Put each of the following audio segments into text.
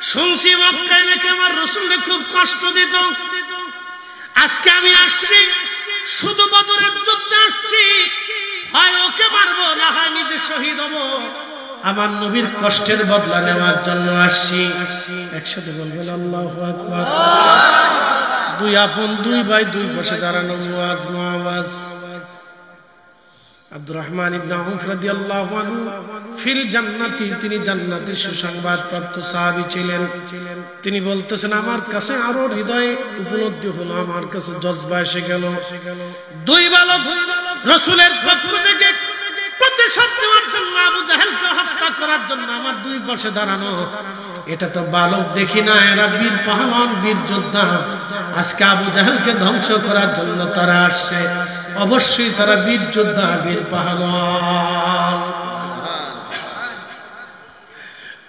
শুনছি মক্কায় নাকি আমার রাসূলকে খুব কষ্ট দিত। আজকে আমি আসছি শুধু বদরের যুদ্ধে আসছি, হয় ওকে মারবো না হয় নিজে শহীদ হব। আমার নবীর কষ্টের বদলা নেওয়ার জন্য আসছি। একসাথে বলবেন আল্লাহু আকবার। দুই আপন দুই ভাই দুই পাশে দাঁড়ানো মুআজ মুআওয়াজ। আব্দুর রহমান ইবনে আউফ রাদিয়াল্লাহু আনহু ফিল জান্নাতি, তিনি জান্নাতের সুসংবাদ প্রাপ্ত সাহাবী ছিলেন। তিনি বলতেছেন আমার কাছে আরো হৃদয়ে উপলব্ধি হলো, আমার কাছে জজবা এসে গেল। দুই বালক রাসূলের পক্ষ থেকে প্রতিশোধ নেওয়ার জন্য আবু জাহেলকে হত্যা করার জন্য আমার দুই পাশে দাঁড়ানো। এটা তো বালক দেখি না, এরা বীর পাহলওয়ান, বীর যোদ্ধা। আজকে আবু জাহেলকে ধ্বংস করার জন্য তারা আসছে। অবশ্যই তারা বীর যোদ্ধা, বীর পাহলওয়ান।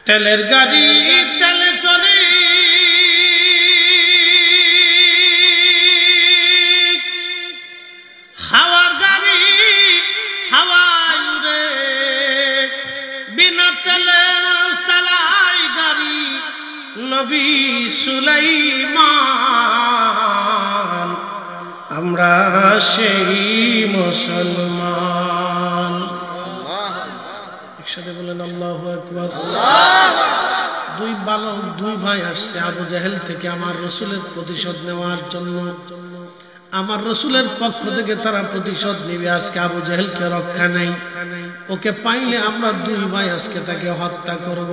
তেলের গাড়ি তেলে চলে, হাওয়ার গাড়ি হাওয়ায় উড়ে, বিনা তেলে চালায় গাড়ি নবী সুলাইমান। আমরা সেই মুসলমান। একসাথে বলেন আল্লাহু আকবার। দুই বালক দুই ভাই আসছে আবু জাহেল থেকে আমার রাসূলের প্রতিশোধ নেওয়ার জন্য। আমার রাসূলের পক্ষ থেকে তারা প্রতিশোধ নেবে। আজকে আবু জাহেলকে রক্ষা নেই, ওকে পাইলে আমরা দুই ভাই আজকে তাকে হত্যা করব।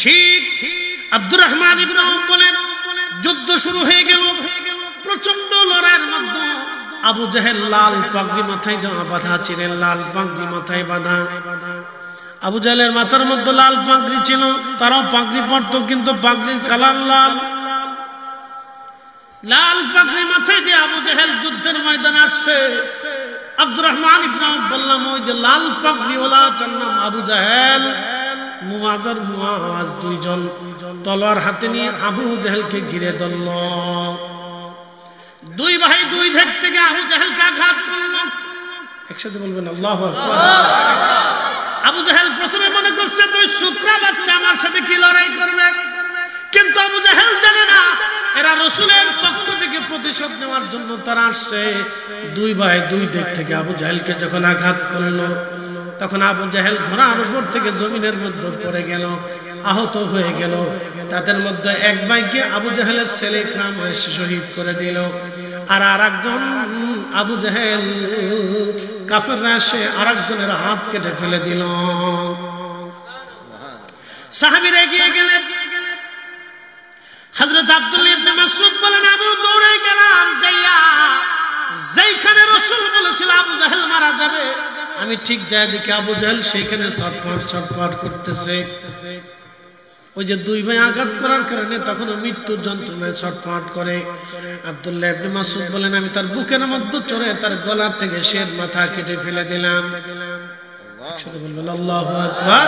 ঠিক আব্দুর রহমান ইবনে আউফ বলেন, যুদ্ধ শুরু হয়ে গেল। প্রচন্ড লড়াইয়ের মধ্যে আবু জাহেল লাল পাগড়ি মাথায় দেওয়া বাঁধা ছিলেন, লাল পাগড়ি মাথায় বাঁধা। আবু জাহেলের মাথার মধ্যে লাল পাগড়ি ছিল, তারাও পাগড়ি পরত, কিন্তু পাগড়ির কালার লাল। লাল পাগড়ি মাথায় দিয়ে আবু জাহেল যুদ্ধের ময়দানে আসছে। আব্দুর রহমান ইবনে আউফ বললাম, ওই যে লাল পাগড়ি ওলাটার নাম আবু জাহেল। মুআজ আর মুআওয়াজ দুইজন তলোয়ার হাতে নিয়ে আবু জাহেলকে ঘিরে ধরল। দুই ভাই দুই দিক থেকে আবু জাহেলকে আঘাত করল। একসাথে বলবেন আল্লাহু আকবার। আবু জাহেল প্রথমে মনে করছে দুই শুকরা বাচ্চা আমার সাথে কি লড়াই করবে, কিন্তু আবু জাহেল জানে না এরা রাসূলের পক্ষ থেকে প্রতিশোধ নেওয়ার জন্য তারা আসছে। দুই ভাই দুই দিক থেকে আবু জাহেলকে যখন আঘাত করলো, তখন আবু জাহেল ঘোড়ার উপর থেকে জমিনের মধ্যে পড়ে গেল, আহত হয়ে গেল। তাদের মধ্যে এক ভাইকে আবু জাহেলের ছেলে ইকরাম এসে শহীদ করে দিল, আর আরেকজন আবু জাহেল কাফেররা এসে আরেকজনের হাত কেটে ফেলে দিল। সাহাবীরা এগিয়ে গেলেন। হযরত আব্দুল্লাহ ইবনে মাসউদ বলেন, আবু দৌড়ে গেলাম, যাইয়া যেখানে রাসূল বলেছিল আবু জাহেল মারা যাবে, আমি ঠিক যাই দেখি আবু জাহেল সেখানে ছটফট ছটফট করতেছে। ওই যে দুই ভাই আঘাত করার কারণে তখন মৃত্যুর যন্ত্রণায় ছটফট করে। আব্দুল্লাহ ইবনে মাসউদ বলেন, আমি তার বুকের মধ্যে চড়ে তার গলা থেকে শের মাথা কেটে ফেলে দিলাম। একসাথে বলবেন আল্লাহু আকবার।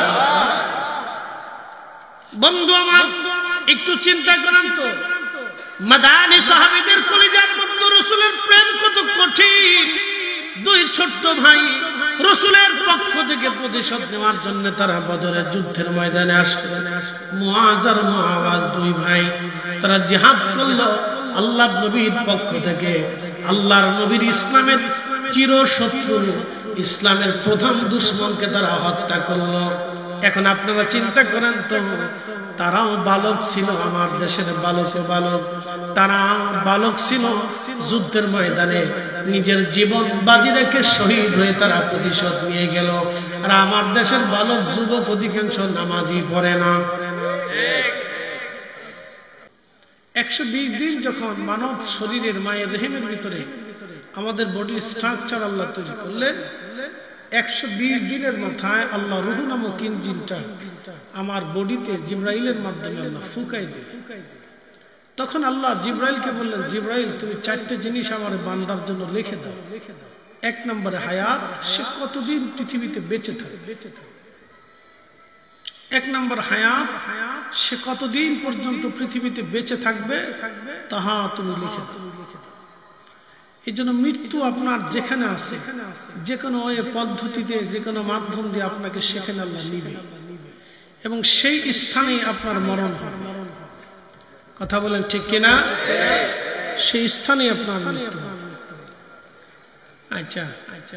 বন্ধু আমার, একটু চিন্তা করেন তো, মাদানী সাহাবীদের কলিজার মধ্যে রাসূলের প্রেম কত কঠিন। দুই ছোট্ট ভাই রাসূলের পক্ষ থেকে প্রতিশোধ নেওয়ার জন্য তারা বদরের যুদ্ধের ময়দানে আসলেন। মুআজ আর মুআওয়াজ দুই ভাই, তারা জিহাদ করলো আল্লাহর নবীর পক্ষ থেকে। আল্লাহর নবীর ইসলামের চিরশত্রু, ইসলামের প্রধান দুশমনকে তারা হত্যা করলো। এখন আপনারা চিন্তা করেন তো, তারাও বালক ছিল, আমার দেশের বালকও বালক। তারা বালক ছিল, যুদ্ধের ময়দানে নিজের জীবন বাজি রেখে শহীদ হয়ে তারা প্রতিশোধ নিয়ে গেল। আর আমার দেশের বালক যুবক অধিকাংশ নামাজই পড়ে না। 120 দিন যখন মানব শরীরের মায়ের রেহেমের ভিতরে আমাদের বডির স্ট্রাকচার আল্লাহ তৈরি করলেন, 120 দিনের মাথায় আল্লাহ রূহ নামক ইঞ্জিনটা আমার বডিতে জিবরাইলের মাধ্যমে আল্লাহ ফুঁকাই দিলেন। তখন আল্লাহ জিবরাইলকে বললেন, জিবরাইল তুমি 4টে জিনিস আমার বান্দার জন্য লিখে দাও। 1 নম্বরে হায়াত, সে কতদিন পৃথিবীতে বেঁচে থাকবে। 1 নম্বর হায়াত, সে কতদিন পর্যন্ত পৃথিবীতে বেঁচে থাকবে তাহা তুমি লিখে দাও। এই জন্য মৃত্যু আপনার যেখানে আছে, যে কোনো পদ্ধতিতে, যে কোনো মাধ্যম দিয়ে আপনাকে সেখানে আল্লাহ নিবে। এবং সেই স্থানেই আপনার মরণ হবে। কথা বলেন ঠিক কিনা? সেই স্থানেই আপনার মৃত্যু হবে। আচ্ছা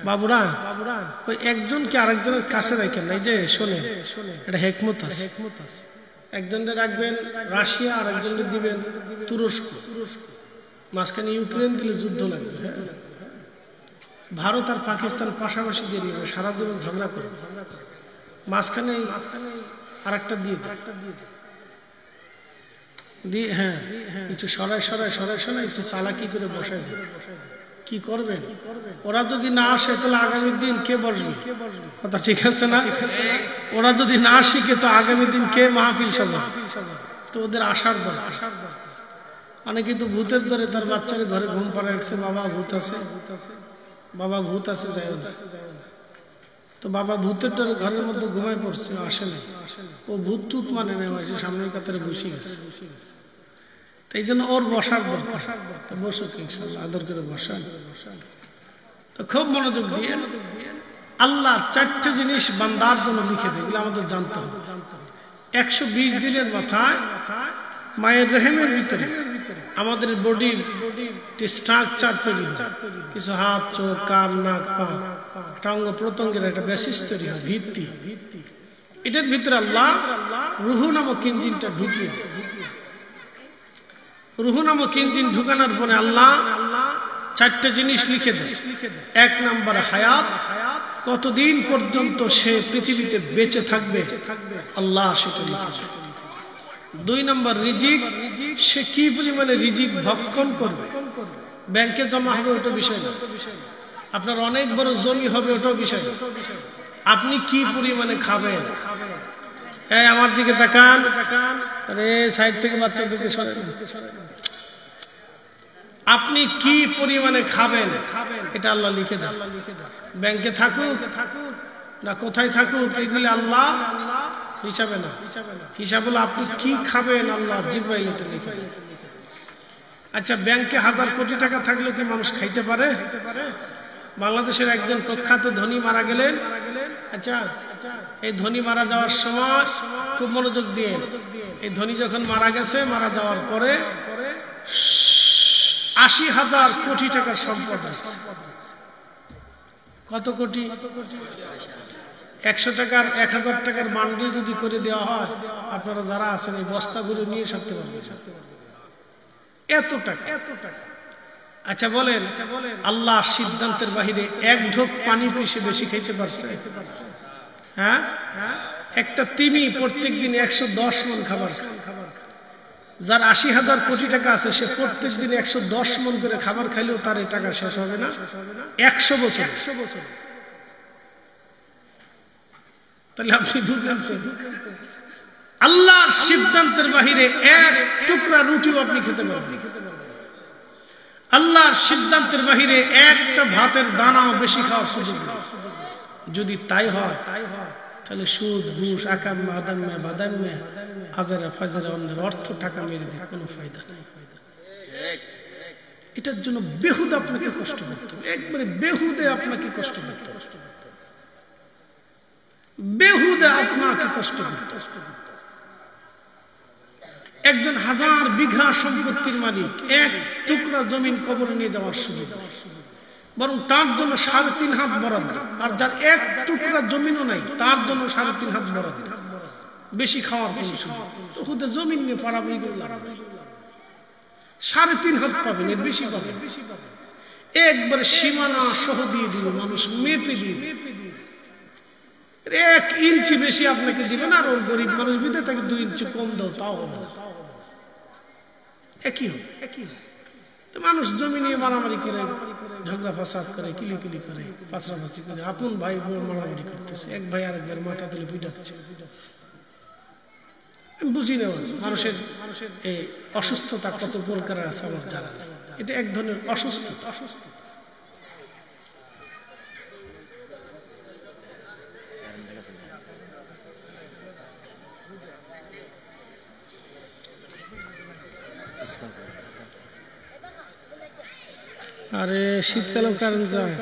বাবুরা, ওই একজনকে আরেকজনের কাছে রাখেন। এই যে শোনেন, এটা হেকমত আছে। একজনকে রাখবেন রাশিয়া, আর একজনকে দিবেন তুরস্ক। মাঝখানে ইউক্রেন দিলে যুদ্ধ লাগবে। ভারত আর পাকিস্তান পাশাপাশি দিয়ে নিবে, সারা জীবন ঝগড়া করবে। মাঝখানে আরেকটা দিয়ে দিয়ে হ্যাঁ একটু সরাই একটু চালাকি করে বসাই দেবে। কি করবেন? ওরা যদি না আসে তাহলে আগামী দিন কে বসবে? কথা ঠিক আছে না? ওরা যদি না শিখে তো আগামী দিন কে মাহফিল সাজাবে? তো ওদের আসার দরকার। অনেকে তো ভূতের ধরে তার বাচ্চাকে ঘরে ঘুম পাড়ে রাখছে, বাবা ভূত আছে, বাবা ভূত আছে, যাই না। তো বাবা ভূতের ডরে ঘরের মধ্যে ঘুমায় পড়ছে, আসে না। ও ভূত টুত মানে নেই, এসে সামনের কাতারে বসে গেছে। এই জন্য ওর বসার দরকার। তো বসুক ইনশাআল্লাহ, আদর করে বসান। তো খুব মনোযোগ দিয়ে আল্লাহ 4টে জিনিস বান্দার জন্য লিখে দেয়, এগুলো আমাদের জানতে হবে। 120 দিনের মাথায় মায়ের রেহেমের ভিতরে আমাদের বডির স্ট্রাকচার তৈরি হয়। কিছু হাত, চোখ, কান, নাক, পা, অঙ্গ প্রত্যঙ্গের একটা বেসিস তৈরি হয়, ভিত্তি। এটার ভিতরে আল্লাহ রুহ নামক ইঞ্জিনটা ঢুকিয়ে দেয়। রুহ নামক ইঞ্জিন ঢুকানোর পরে আল্লাহ 4টে জিনিস লিখে দেয়। 1 নম্বর হায়াত, কতদিন পর্যন্ত সে পৃথিবীতে বেঁচে থাকবে আল্লাহ সেটা লিখে দেয়। 2 নম্বর রিজিক, সে কি পরিমাণে রিজিক ভক্ষণ করবে। ব্যাংকে জমা হবে ওটা বিষয় না, আপনার অনেক বড় জমি হবে ওটাও বিষয় না, আপনি কি পরিমাণে খাবেন। এই আমার দিকে তাকান, আরে সাইড থেকে বাচ্চাদেরকে সরেন। আপনি কি পরিমাণে খাবেন এটা আল্লাহ লিখে দেন। ব্যাংকে থাকুক না কোথায় থাকুক, এগুলি আল্লাহ হিসাবে না, হিসাব হলো আপনি কি খাবেন আল্লাহ জিবরাইল এটা লিখে দেন। আচ্ছা, ব্যাংকে 1000 কোটি টাকা থাকলে কি মানুষ খাইতে পারে? বাংলাদেশের একজন প্রখ্যাত ধনী মারা গেলেন। আচ্ছা, এই ধনী মারা যাওয়ার সময় খুব মনোযোগ দিয়ে, এই ধনী যখন মারা গেছে, মারা যাওয়ার পরে 80,000 কোটি টাকার সম্পদ আছে। কত কোটি? 100 টাকার 1000 টাকার বান্ডিল যদি করে দেওয়া হয়, আপনারা যারা আছেন এই বস্তাগুলো নিয়ে সারতে পারবেন। এত টাকা। আচ্ছা বলেন, আল্লাহ সিদ্ধান্তের বাহিরে 1 ঢোক পানি কি সে বেশি খাইতে পারছে? হ্যাঁ, একটা তিমি প্রত্যেকদিন 110 মণ খাবার খায়। যার 80,000 কোটি টাকা আছে, সে প্রত্যেকদিন 110 মণ করে খাবার খাইলেও তার এই টাকা শেষ হবে না 100 বছর। তাহলে আপনি বুঝেন তো, আল্লাহর সিদ্ধান্তের বাহিরে 1 টুকরা রুটিও আপনি খেতে পারবেন। আল্লাহর সিদ্ধান্তের বাহিরে একটা ভাতের দানাও বেশি খাওয়ার সুযোগ নেই। যদি তাই হয় তাহলে সুদ, ঘুষ, আকাম্মে, আদাম্মে, বাদাম্মে, আজারে ফাজারে অন্যের অর্থ টাকা মেরে দিয়ে কোনো ফায়দা নেই। এটার জন্য বেহুদে আপনাকে কষ্ট করতে হবে, একবারে বেহুদে আপনাকে কষ্ট করতে হবে, বেহুদে আপনাকে কষ্ট করতে হবে। একজন 1000 বিঘা সম্পত্তির মালিক 1 টুকরা জমিন কবরে নিয়ে যাওয়ার সুযোগ নেই, বরং তার জন্য 3.5 হাত বরাদ্দ। আর যার 1 টুকরা জমিনও নাই, তার জন্য 3.5 হাত বরাদ্দ। বেশি খাওয়ার কোনো সুযোগ তো হুদে জমিন নিয়ে পাড়াবড়ি করে লাভ নেই। 3.5 হাত পাবেন, এর বেশি পাবেন। একবারে সীমানা সহ দিয়ে দিবে, মানুষ মেপে দিয়ে দিবে। 1 ইঞ্চি বেশি আপনাকে দিবেন, আর ওর গরিব মানুষ বিদে তাকে 2 ইঞ্চি কম দাও, তাও হবে না, একই হবে। তো মানুষ জমি নিয়ে মারামারি করে, ঝগড়া ফাসাদ করে, কিলিকিলি করে, পাশাপাশি করে, আপন ভাই বোন মারামারি করতেছে, এক ভাই আরেকবার মাথা তুলে পিটাচ্ছে। আমি বুঝি না মানুষের এই অসুস্থতা কত প্রকারের আছে আমার জানা নেই। এটা এক ধরনের অসুস্থতা। আরে শীতকালেও কারেন্ট যায়।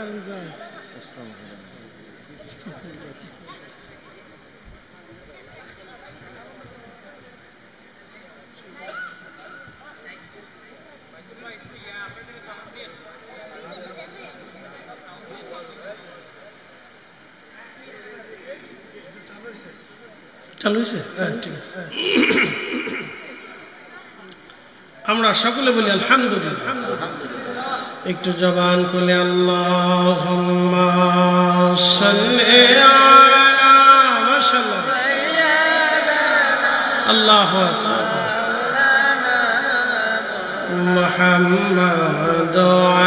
চালু হয়েছে? হ্যাঁ, ঠিক আছে। আমরা সকলে বলি আলহামদুলিল্লাহ। একটু জবান খুলে আল্লাহুম্মা সাল্লি আলা মাশাআল্লাহ আল্লাহু আকবার মুহাম্মাদ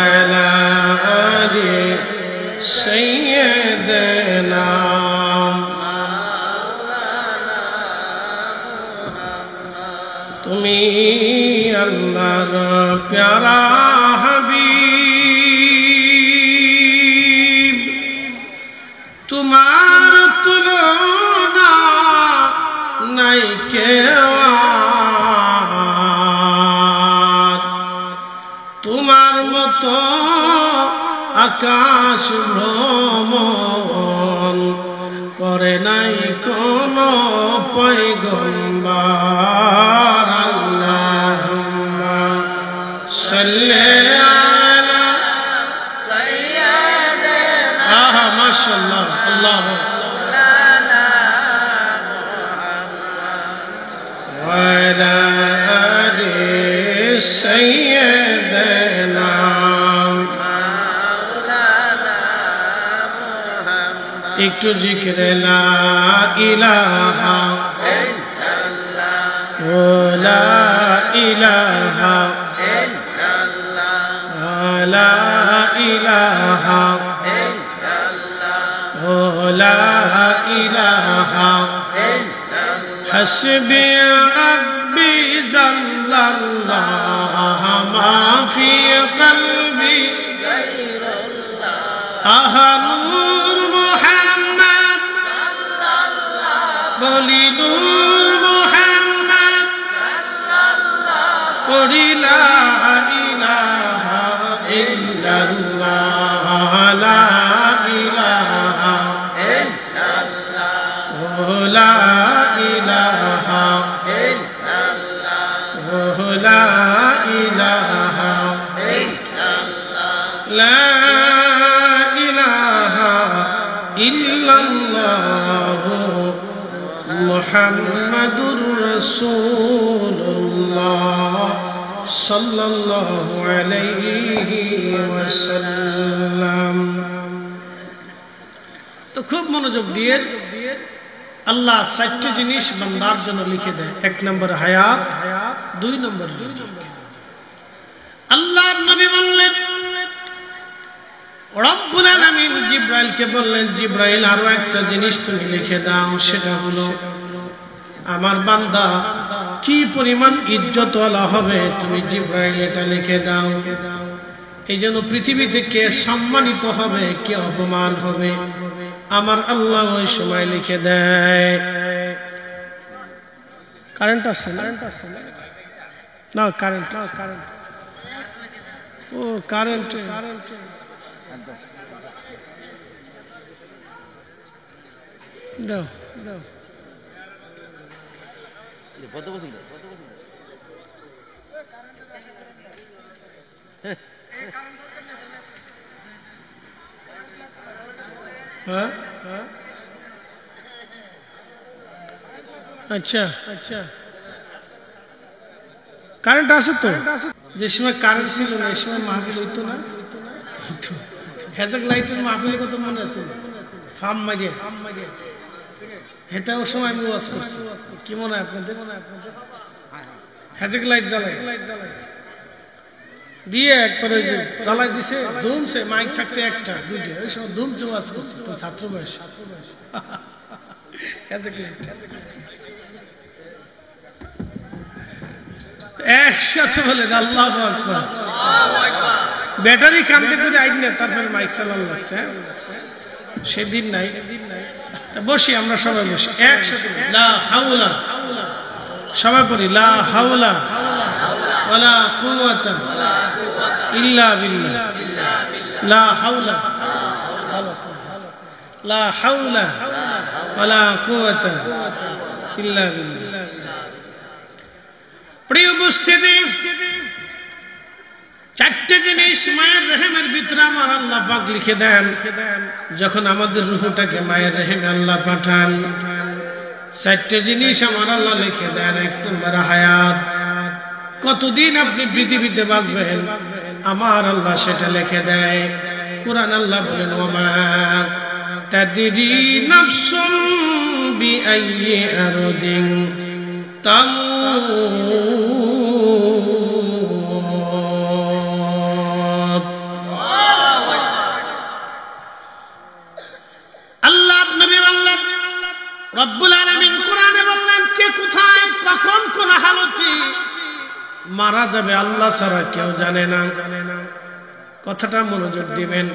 আলা আলি সাইয়্যিদিনা তুমি আল্লাহর প্যারা হাবিব, তোমার তুলনা নাই কেউ, তোমার মতো আকাশ ভ্রমণ করে নাই কোন পয়গম্বর। আল্লাহুম্মা সাল্লি আলা সাইয়্যিদিনা মাশাআল্লাহ আল্লাহু ওয়া আলা আলি সাইয়্যিদিনা একটু জিকিরে লা ইলাহা ইল্লাল্লাহ লা ইলাহা ইল্লাল্লাহ লা ইলাহা ইল্লাল্লাহ লা ইলাহা ইল্লাল্লাহ হাসবি রাব্বি জাল্লাল্লাহ মা ফি কলবি গায়রুল্লাহ নূর মুহাম্মদ বলি নূর মুহাম্মদ বলি লা ইলাহা ইল্লাল্লাহ লা ইলাহা ইল্লাল্লাহ লা ইলাহা ইল্লাল্লাহ লা ইলাহা ইল্লাল্লাহ লা ইল্লাল্লাহু মুহাম্মাদুর রাসূলুল্লাহ সাল্লাল্লাহু আলাইহি ওয়াসাল্লাম। তো খুব মনোযোগ দিয়ে আল্লাহ 4টি জিনিস বান্দার জন্য লিখে দেয়। 1 নম্বর হায়াত, 2 নম্বর রিজিক। আল্লাহর নবী বললেন, রব্বুল আলামিন জিবরাইলকে বললেন, জিবরাইল আরো একটা জিনিস তুমি লিখে দাও, সেটা হলো আমার বান্দা কি পরিমাণ ইজ্জতওয়ালা হবে, তুমি জিবরাইল এটা লিখে দাও। এই জন্য পৃথিবীতে কে সম্মানিত হবে, কে অপমান হবে, আমার আল্লাহ ওই সময় লিখে দেয়। কারেন্ট আসছে না? কারেন্ট ও কারেন্ট দাও দাও। হ্যাঁ আচ্ছা আচ্ছা, কারেন্ট আছে তো? যে সময় কারেন্ট ছিল না এই সময় মাহফিল হইতো না? হেজাক লাইটের মাহফিলের কথা মনে আছে? ফার্ম মারিয়া এটা ওই সময় আমি ওয়াজ করছি। কি মনে হয় আপনাদের? হেজাক লাইট জ্বালাই দিয়ে একবার ওই যে জ্বালাই দিছে, ধুমছে, মাইক থাকতে একটা দুইটা, ওই সময় ধুমছে ওয়াজ করছে। তো ছাত্র বয়স একসাথে বলেন আল্লাহু আকবার। ব্যাটারি কান্দে করে আইন না, তারপরে মাইক চালানো লাগছে। সেদিন নাই, বসি আমরা সবাই বসি একসাথে। লা হাওলা, সবাই পড়ি লা হাওলা ওয়ালা কুওয়াতা ইল্লা বিল্লাহ। লা হাওলা লা হাওলা ওয়ালা কুওয়াতা ইল্লা বিল্লাহ। প্রিয় উপস্থিতি, 4টে জিনিস মায়ের রেহেমের ভিতরে আমার আল্লাহ পাক লিখে দেন। যখন আমাদের রূহটাকে মায়ের রেহেমে আল্লাহ পাঠান, চারটে জিনিস আমার আল্লাহ লিখে দেন। এক নম্বর হায়াত, কতদিন আপনি পৃথিবীতে বাঁচবেন আমার আল্লাহ সেটা লিখে দেয়। কুরআন আল্লাহ বলেন ওমা তাদরি নাফসুন বিআইয়ি আরদিন তামুত। আল্লাহ নবী বললেন, রব্বুল আলামিন কোরআনে বললেন কে কোথায় কখন কোন হালতে মারা যাবে আল্লাহ ছাড়া কেউ জানে না। কথাটা মনোযোগ দিবেন।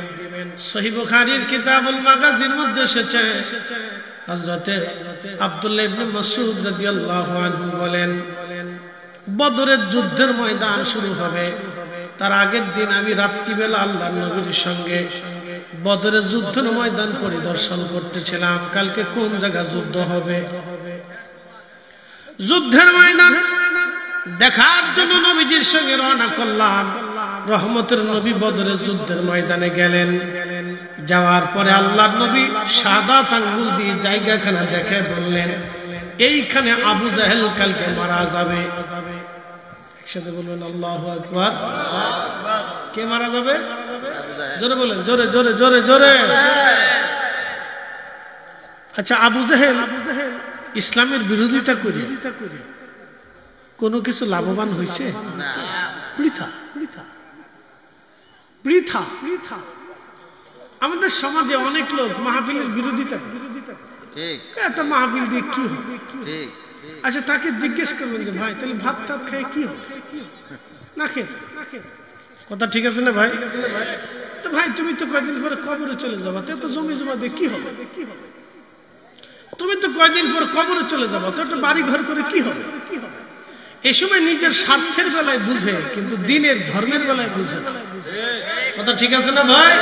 সহিহ বুখারীর কিতাবুল মাগাজির মধ্যে এসেছে, হযরতে আব্দুল্লাহ ইবনে মাসউদ রাদিয়াল্লাহু আনহু বলেন, বদরের যুদ্ধের ময়দান শুরু হবে তার আগের দিন আমি রাত্রিবেলা আল্লাহর নবীর সঙ্গে বদরের যুদ্ধের ময়দান পরিদর্শন করতেছিলাম। কালকে কোন জায়গা যুদ্ধ হবে, যুদ্ধের ময়দান দেখার জন্য নবীজির সঙ্গে রওনা করলাম। রহমতের নবী বদরের যুদ্ধের ময়দানে গেলেন। যাওয়ার পরে আল্লাহর নবী সাদাত আঙ্গুল দিয়ে জায়গাখানা দেখে বললেন, এইখানে আবু জাহেল কালকে মারা যাবে। একসাথে বলবেন আল্লাহু আকবার। কে মারা যাবে? জোরে বলেন, জোরে জোরে জোরে জোরে। আচ্ছা, আবু জাহেল ইসলামের বিরোধিতা করে কোনো কিছু লাভবান হয়েছে? বৃথা বৃথা। আমাদের সমাজে অনেক লোক মাহফিলের বিরোধিতা করে, এত মাহফিল দিয়ে কি হবে? আচ্ছা, তাকে জিজ্ঞেস করবেন যে ভাই তাহলে ভাত টাত খায় কি হবে? না খেয়ে কথা ঠিক আছে না ভাই? তো ভাই তুমি তো কয়দিন পরে কবরে চলে যাবা, তো জমি জমা দিয়ে কি হবে? তুমি তো কয়দিন পর কবরে চলে যাবা, তো একটা বাড়ি ঘর করে কি হবে? এই সময় নিজের স্বার্থের বেলায় বুঝে, কিন্তু দিনের ধর্মের বেলায় বুঝে না। কথা ঠিক আছে না ভাই?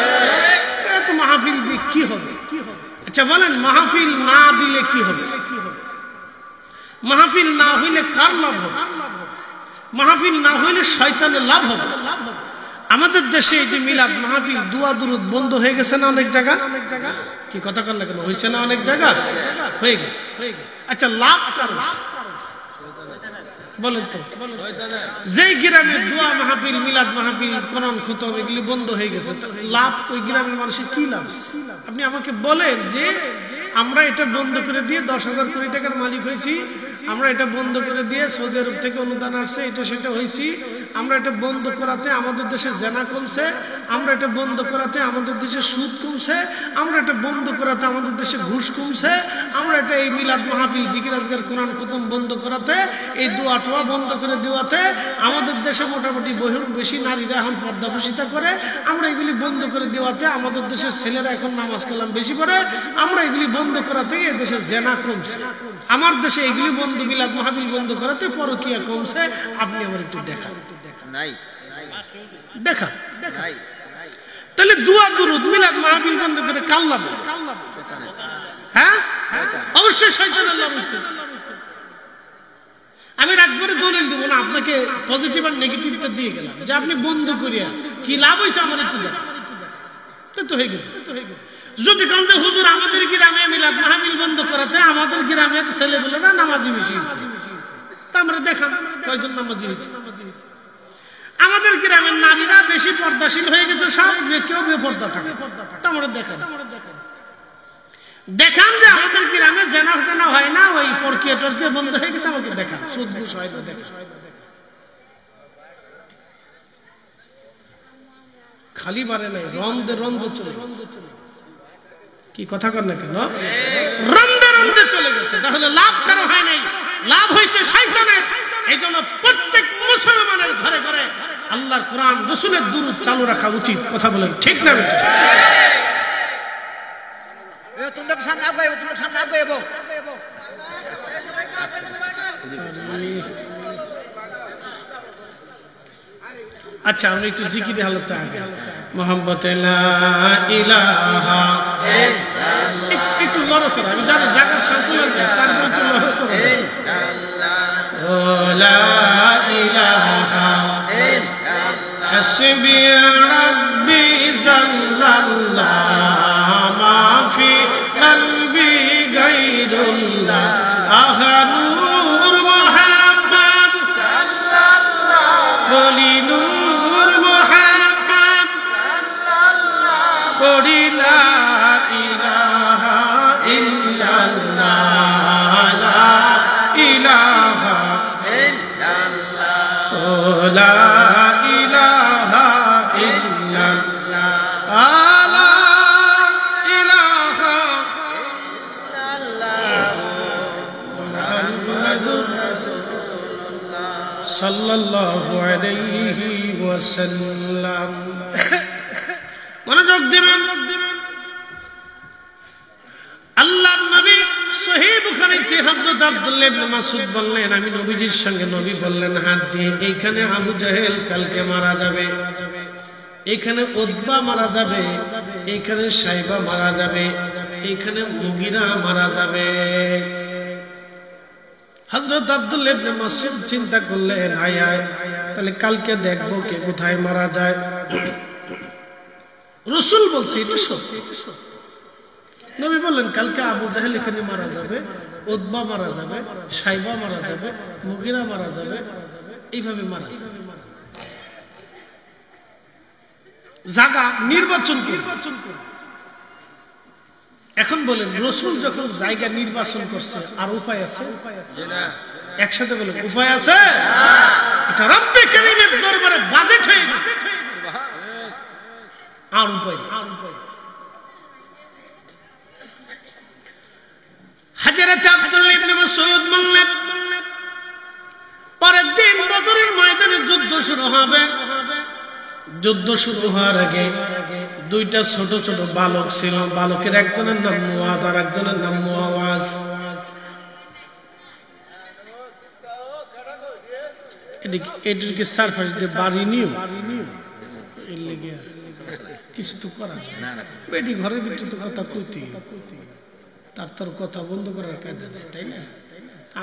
এত মাহফিল দিয়ে কি হবে? আচ্ছা বলেন, মাহফিল না দিলে কি হবে? মাহফিল না হইলে কার লাভ হবে? মাহফিল না হইলে শয়তানের লাভ হবে। আমাদের দেশে এই যে মিলাদ মাহফিল দুয়া দুরুদ বন্ধ হয়ে গেছে না অনেক জায়গা? কি কথা কন না কেন? হয়েছে না অনেক জায়গা? হয়ে গেছে। আচ্ছা, লাভ কার হয়েছে বলেন তো? যেই গ্রামের দোয়া মাহফিল, মিলাদ মাহফিল, কোরআন খতম এগুলি বন্ধ হয়ে গেছে, লাভ ওই গ্রামের মানুষের কি লাভ? আপনি আমাকে বলেন যে আমরা এটা বন্ধ করে দিয়ে 10,000 কোটি টাকার মালিক হয়েছি, আমরা এটা বন্ধ করে দিয়ে সৌদি আরব থেকে অনুদান আসছে, এটা সেটা হয়েছি, আমরা এটা বন্ধ করাতে আমাদের দেশে জেনা কমছে, আমরা এটা বন্ধ করাতে আমাদের দেশে সুদ কমছে, আমরা এটা বন্ধ করাতে আমাদের দেশে ঘুষ কমছে, আমরা এটা এই মিলাদ মাহফিল, জিকির আজকার, কোরআন খতম বন্ধ করাতে, এই দোয়া টোয়া বন্ধ করে দেওয়াতে আমাদের দেশে মোটামুটি বেশি নারীরা এখন পর্দাফসিতা করে, আমরা এগুলি বন্ধ করে দেওয়াতে আমাদের দেশের ছেলেরা এখন নামাজ কালাম বেশি পড়ে, আমরা এগুলি বন্ধ করাতে এই দেশে জেনা কমছে, আমার দেশে এগুলি বন্ধ, মিলাদ মাহফিল বন্ধ করাতে পরকীয়া কমছে। আপনি আমার একটু দেখান, দেখা তাহলে দুয়া দুরুদ মিলাদ মাহফিল বন্ধ করে কাল লাভ? হ্যাঁ, অবশ্যই শয়তানের লাভ হচ্ছে। আমি একবারে দলিল দেবো না, আপনাকে পজিটিভ আর নেগেটিভটা দিয়ে গেলাম যে আপনি বন্ধ করিয়া কি লাভ হয়েছে আমার একটু দেখা তো হয়ে গেল। যদি কান্দে হুজুর আমাদের গ্রামে মিলাদ মাহফিল বন্ধ করাতে আমাদের গ্রামের ছেলেগুলোরা নামাজি বেশি হচ্ছে, তা আমরা দেখান কয়জন নামাজি হচ্ছে। আমাদের গ্রামের নারীরা বেশি পর্দাশীল হয়ে গেছে, সব কেউ বেপর্দা থাকে, তা আমরা দেখান দেখান যে আমাদের গ্রামে জেনা ঘটনা হয় না, ওই পরকীয়া টরকীয়া বন্ধ হয়ে গেছে, আমাকে দেখান সুদ ঘুষ হয় না, দেখান। খালি বারে নাই, রন্দে রন্দে চলে গেছে। কি কথা কর না কেন? রন্দে রন্দে চলে গেছে। তাহলে লাভ কারো হয় নাই, লাভ হয়েছে শয়তানের। এই জন্য প্রত্যেক মুসলমানের ঘরে ঘরে আল্লাহর কোরআন রাসূলের দুরূদ চালু রাখা উচিত। কথা বলেন ঠিক না? আচ্ছা, আমরা একটু জিকিরে হালতে আগে মোহাম্মদ লা ইলাহা ইল্লাল্লাহ, একটু লড়াচড়া, আমি জানি জায়গার শান্তি লাগবে, তারপর একটু লড়াচড়া। লা ইলাহা ইল্লাল্লাহ হাসবি রাব্বি জাল্লাল্লাহ মা ফি কলবি গায়রুল্লাহ লা ইলাহা ইল্লাল্লাহ লা ইলাহা ইল্লাল্লাহ মুহাম্মাদুর রাসূলুল্লাহ সাল্লাল্লাহু আলাইহি ওয়াসাল্লাম। মনোযোগ দিবেন। আল্লাহর নবী সহিহ বুখারীতে হযরত আব্দুল্লাহ ইবনে মাসউদ বললেন, আমি নবীজির সঙ্গে, নবী বললেন হাত দিয়ে, এইখানে আবু জাহেল কালকে মারা যাবে, এইখানে উতবা মারা যাবে, এইখানে সাইবা মারা যাবে, এইখানে মুগিরা মারা যাবে। হযরত আব্দুল্লাহ ইবনে মাসউদ চিন্তা করলেন, আয় আয় তাহলে কালকে দেখবো কে কোথায় মারা যায়। রাসূল বলছে এটা সত্য। নবী বললেন কালকে আবু জাহেল এখানে মারা যাবে, উতবা মারা যাবে, সাইবা মারা যাবে, মুগিরা মারা যাবে, এইভাবে মারা যাবে। জায়গা নির্বাচন করে। এখন বলেন রাসূল যখন জায়গা নির্বাচন করছে আর উপায় আছে? একসাথে বলেন উপায় আছে? এটা রব্বে কারীমের দরবারে বাজেট হয়ে গেছে, আর উপায় নেই। হযরত আব্দুল্লাহ ইবনে মাসউদ বললেন, পরের দিন বদরের ময়দানে যুদ্ধ শুরু হবে। যুদ্ধ শুরু হওয়ার আগে দুইটা ছোট ছোট বালক ছিল। বালকের একজনের নাম মুয়াজ আর একজনের নাম মুআওয়াজ। এটিকে সারফাস দিয়ে বাড়ি নিও, এর লেগে কিছু তো করার না। বেটি ঘরের ভিতরে তো কথা কইতে, তার তোর কথা বন্ধ করার কায়দা নেই, তাই না?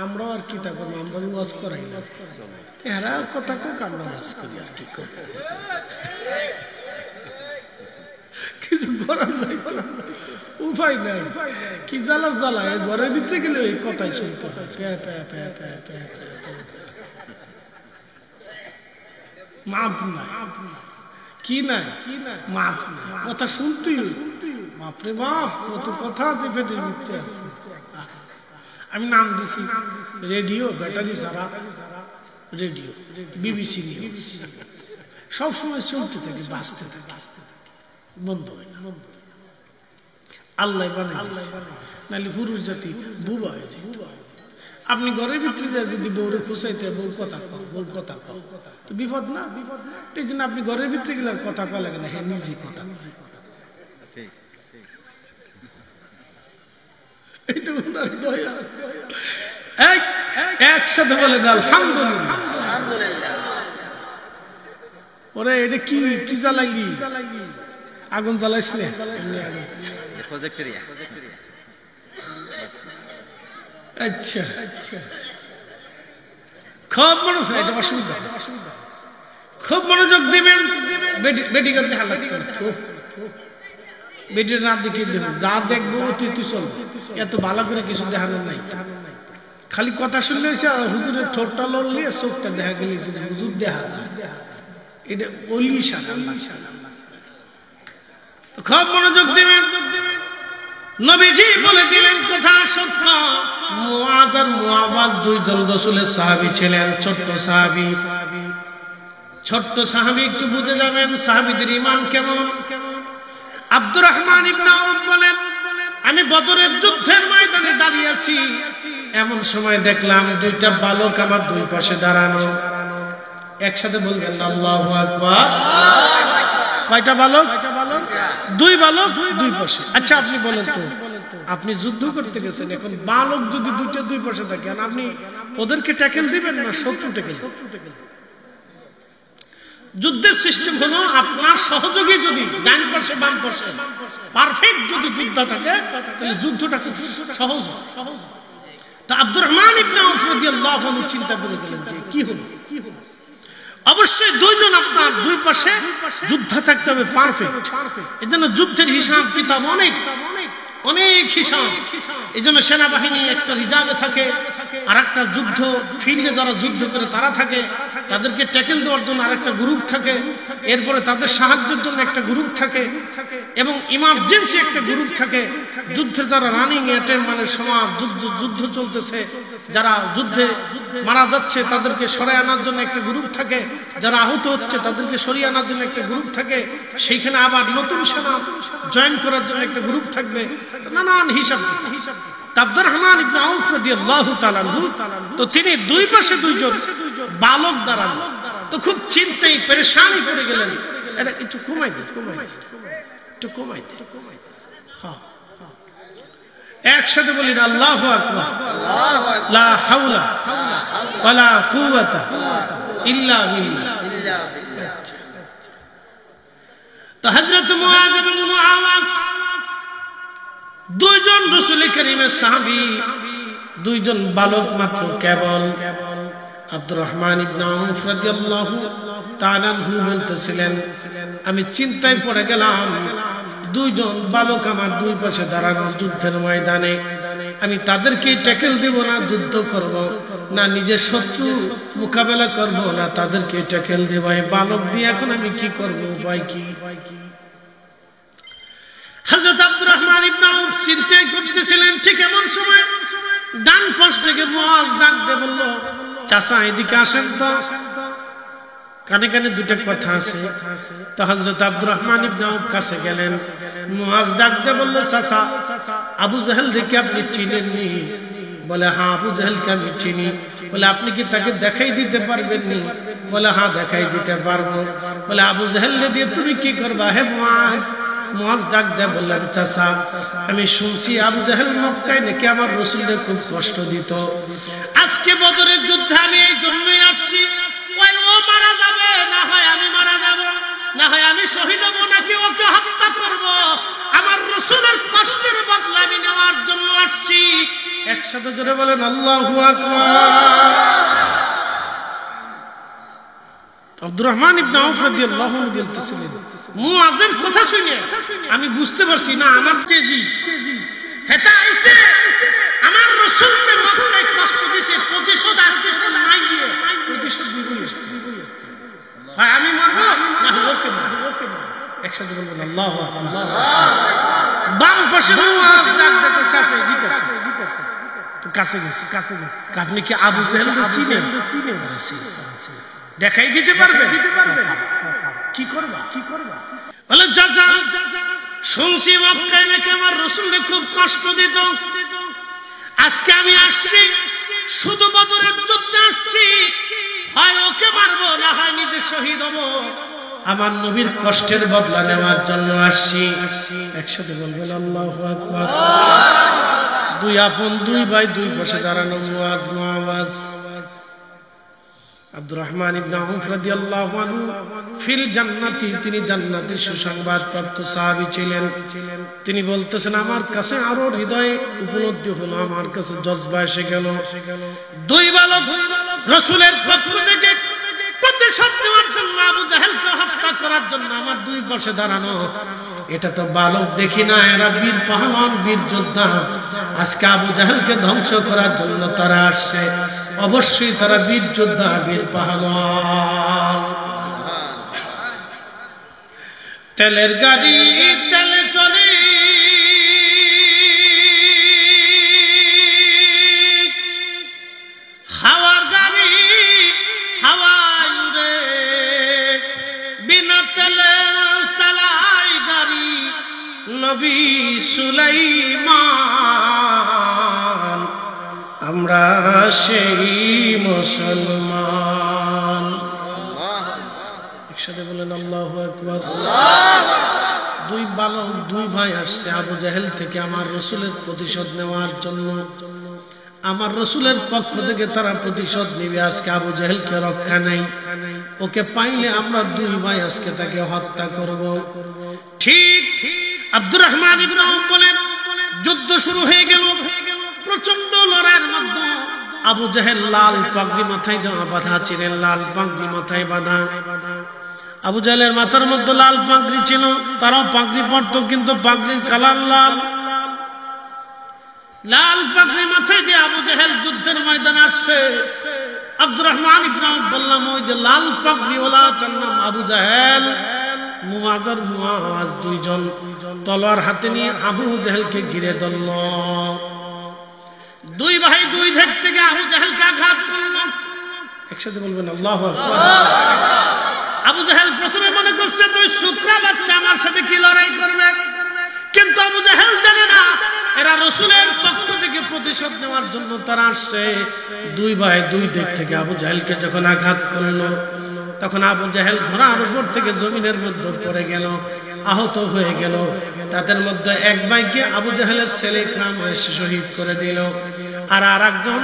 আমরাও আর কি তা করবো, আমরা ওয়াজ করাই না, এরা কথা কোক, আমরা ওয়াজ করি আর কি করবো, কিছু করার নাই তো, উপায় নাই। কি জ্বালার জ্বালা, ঘরের ভিতরে গেলে এই কথাই শুনতে হয়, মাপ নাই, কি নাই, মাপ নাই, কথা শুনতেই বাপরে বাপ, কত কথা আছে পেটের ভিতরে আছে। আমি নাম দিছি রেডিও, ব্যাটারি ছাড়া রেডিও, বিবিসি নিউজ, সবসময় চলতে থাকে, বাঁচতে থাকে, বন্ধ হয় না। আল্লাহ বানাই দিচ্ছে, নাহলে পুরুষ জাতি বুবা হয়ে যেত। আপনি ঘরের ভিতরে যায় যদি বউরে খুঁচাইতে, বউ কথা কও, বউ কথা কও, তো বিপদ না? এই জন্য আপনি ঘরের ভিতরে গেলে আর কথা কওয়া লাগে না, হ্যাঁ নিজে কথা কয়। একসাথে বলে আলহামদুলিল্লাহ। ওরে এটা কি কি জ্বালাইলি? আগুন জ্বালাইস না? আচ্ছা খুব মনোযোগ, এটা অসুবিধা, খুব মনোযোগ দিবেন। বেটি করতে হালাত বেটির না দেখে দেবেন, যা দেখবো তুই চলবে, এত ভালো করে কিছু দেখানোর নাই। খালি কথা শুনলে হুজুরের ঠোঁটটা লড়লে চোখটা দেখা গেলে হুজুর দেখা যায়, এটা অলি শান। খুব মনোযোগ দিবেন। নবীজি বলে দিলেন কথা সত্য। মুআজ আর মুআওয়াজ দুইজন রাসূলের সাহাবী ছিলেন, ছোট্ট সাহাবী। ছোট্ট সাহাবী একটু বুঝে যাবেন সাহাবীদের ঈমান কেমন। আব্দুর রহমান ইবনে আউফ বলেন, আমি বদরের যুদ্ধের ময়দানে দাঁড়িয়ে আছি, এমন সময় দেখলাম দুইটা বালক আমার দুই পাশে দাঁড়ানো। একসাথে বলবেন আল্লাহু আকবার। কয়টা বালক? দুই বালক দুই পাশে। আচ্ছা আপনি বলেন তো, আপনি যুদ্ধ করতে গেছেন, এখন বালক যদি দুইটা দুই পাশে থাকেন, আপনি ওদেরকে ট্যাকেল দিবেন না শত্রু ট্যাকেল? যুদ্ধের সিস্টেম হলো আপনার সহযোগী যদি ডান পাশে বাম পাশে পারফেক্ট যদি যোদ্ধা থাকে, তাহলে যুদ্ধটা খুব সহজ হয়। তা আব্দুর রহমান ইবনে আউফ রাদিয়াল্লাহু আনহু চিন্তা করে গেলেন যে কি হলো। অবশ্যই দুইজন আপনার দুই পাশে যোদ্ধা থাকতে হবে পারফেক্ট। এজন্য যুদ্ধের হিসাব কিতাব অনেক অনেক হিসাব। এজন্য সেনাবাহিনী একটা রিজার্ভে থাকে, আর একটা যুদ্ধ ফিল্ডে যারা যুদ্ধ করে তারা থাকে, তাদেরকে ট্যাকেল দেওয়ার জন্য আরেকটা গ্রুপ থাকে, এরপরে তাদের সাহায্যের জন্য একটা গ্রুপ থাকে, এবং ইমার্জেন্সি একটা গ্রুপ থাকে। যুদ্ধের যারা রানিং অ্যাটেন্ড মানে সমাজ যুদ্ধ চলতেছে যারা যুদ্ধে মারা যাচ্ছে তাদেরকে সরায় আনার জন্য একটা গ্রুপ থাকে, যারা আহত হচ্ছে তাদেরকে সরিয়ে আনার জন্য একটা গ্রুপ থাকে, সেইখানে আবার নতুন সেনা জয়েন করার জন্য একটা গ্রুপ থাকবে, নানান হিসাব। আব্দুর রহমান ইবনে আউফ রাদিয়াল্লাহু তাআলা আনহু, তো তিনি দুই পাশে দুইজন বালক দাঁড়ানো, তো খুব চিন্তায় পেরেশানি পড়ে গেলেন, এটা একটু কমাই দে, একটু কমাই দে। হ্যাঁ, একসাথে বলি না, আল্লাহু আকবার, লা হাওলা ওয়ালা কুওয়াতা ইল্লা বিল্লাহ। তো হযরত মুআয এবং মুআওয়াজ দুইজন রাসূল কারীমের সাহাবী, দুইজন বালক মাত্র কেবল। আব্দুর রহমান ইবনে আউফ রাদিয়াল্লাহু তাআলা আনহু বলতেছিলেন, আমি চিন্তায় পড়ে গেলাম, দুইজন বালক আমার দুই পাশে দাঁড়ানো যুদ্ধের ময়দানে, আমি তাদেরকে ট্যাকেল দেব না যুদ্ধ করব, না নিজের শত্রু মোকাবেলা করব, না তাদেরকে ট্যাকেল দেব, এই বালক দিয়ে এখন আমি কি করব, উপায় কি? হযরত আব্দুর রহমান ইবনে আউফ চিন্তা করতেছিলেন, ঠিক এমন সময় ডান পাশ থেকে মুআয ডাক দিয়ে বলল, চাচা এদিকে আসেন তো, কানে কানে দুটো কথা আছে। তো হযরত আব্দুর রহমান ইবনে আউফ কাছে গেলেন, মুআয ডাক দিয়ে বলল, চাচা আবু জাহেল কে আপনি চিনেননি? বলে, হ্যাঁ আবু জাহেলকে আমি চিনি। বলে, আপনি কি তাকে দেখাই দিতে পারবেন নি? বলে, হ্যাঁ দেখাই দিতে পারবো। বলে, আবু জাহেল দিয়ে তুমি কি করবা হে মুআয? মুআয ডাক দিয়ে বললেন, চাচা আমি শুনছি আবু জাহেল মক্কায় নাকি আমার রাসূলকে খুব কষ্ট দিত, আজকে বদরের যুদ্ধে আমি এই জন্যই আসছি, ওই ও মারা যাবে, না হয় আমি মারা যাব, না হয় আমি শহীদ হব, নাকি ওকে হত্যা করব, আমার রাসূলের কষ্টের বদলা আমি নেওয়ার জন্য আসছি। একসাথে জোরে বলেন আল্লাহু আকবার। আব্দুর রহমান ইবনে আউফ রাদিয়াল্লাহু আনহু বলতেছিলেন, মুআযের কথা শুনে আমি বুঝতে পারছি না আমার তেজি হেটা আইছে, আমার রাসূলকে মক্কায় কষ্ট দিয়েছে, প্রতিশোধ আজকে নাই দিয়ে প্রতিশোধ দিবই। ভাই আমি মরব না ওকে মারব, একসাথে বলবেন আল্লাহু আকবার। বাম পাশে মুআয ডাক দেখে চাচা এদিকে তো কাছে গেছে, আপনি কি আবু জাহেলকে চিনেন? দেখাই দিতে পারবে? কি করবা? বলে, চাচা শুনছি মক্কায় নাকি আমার রাসূলকে খুব কষ্ট দিত, আজকে আমি আসছি শুধু বদরের যুদ্ধে আসছি, হয় ওকে মারবো, না হয় নিজে শহীদ হব, আমার নবীর কষ্টের বদলা নেওয়ার জন্য আসছি। একসাথে বলবেন আল্লাহু আকবার। দুই আপন দুই ভাই দুই পাশে দাঁড়ানো মুআয মুআওয়াজ। আব্দুর রহমান ইবনে আউফ রাদিয়াল্লাহু আনহু ফিল জান্নাতি, তিনি জান্নাতের সুসংবাদ প্রাপ্ত সাহাবী ছিলেন। তিনি বলতেছেন, আমার কাছে আরো হৃদয়ে উপলব্ধি হলো, আমার কাছে জজবা এসে গেল, দুই বালক রাসূলের পক্ষ থেকে প্রতিশোধ নেওয়ার জন্য, আবু জাহেলকে হত্যা করার জন্য আমার দুই পাশে দাঁড়ানো, এটা তো বালক দেখি না, এরা বীর পাহলওয়ান, বীর যোদ্ধা। আজকে আবু জাহেলকে ধ্বংস করার জন্য তারা আসছে, অবশ্যই তারা বীর যোদ্ধা, বীর পাহলওয়ান। তেলের গাড়ি তেলে চলে, হাওয়ার গাড়ি হাওয়ায় উড়ে, বিনা তেলে চালাই গাড়ি নবী সুলাইমান, আমরা সেই মুসলমান। একসাথে বলেন আল্লাহু আকবার। দুই বালক দুই ভাই আসছে আবু জাহেল থেকে আমার রাসূলের প্রতিশোধ নেওয়ার জন্য, আমার রাসূলের পক্ষ থেকে তারা প্রতিশোধ নেবে। আজকে আবু জাহেলকে রক্ষা নাই, ওকে পাইলে আমরা দুই ভাই আজকে তাকে হত্যা করব। ঠিক আব্দুর রহমান ইবনে আউফ বলেন, যুদ্ধ শুরু হয়ে গেল, প্রচন্ড লড়াইয়ের মধ্যে আবু জাহেল লাল পাগড়ি মাথায় বাঁধা ছিলেন, লাল পাগড়ি মাথায় বাঁধা। আবু জাহেলের মাথার মধ্যে লাল পাগড়ি ছিল, তারাও পাগড়ি পরতো, কিন্তু পাগড়ির কালার লাল। লাল পাগড়ি মাথায় দিয়ে আবু জাহেল যুদ্ধের ময়দানে আসছে। আব্দুর রহমান ইবনে আউফ বললাম, ওই যে লাল পাগড়ি ওলা, তার নাম আবু জাহেল। মুআয আর মুআওয়াজ দুইজন তলোয়ার হাতে নিয়ে আবু জাহেলকে ঘিরে ধরল। দুই ভাই দুই দিক থেকে আবু জাহেলকে আঘাত করল। একসাথে বলবেন আল্লাহু আকবার। আবু জাহেল প্রথমে মনে করছে দুই শুকরা বাচ্চা আমার সাথে কি লড়াই করবে, কিন্তু আবু জাহেল জানে না এরা রাসূলের পক্ষ থেকে প্রতিশোধ নেওয়ার জন্য তারা আসছে। দুই ভাই দুই দিক থেকে আবু জাহেলকে যখন আঘাত করলো, তখন আবু জাহেল ঘোড়ার উপর থেকে জমিনের মধ্যে পড়ে গেল, আহত হয়ে গেল। তাদের মধ্যে এক ভাইকে আবু জাহেলের ছেলে ইকরাম এসে শহীদ করে দিল, আর আরেকজন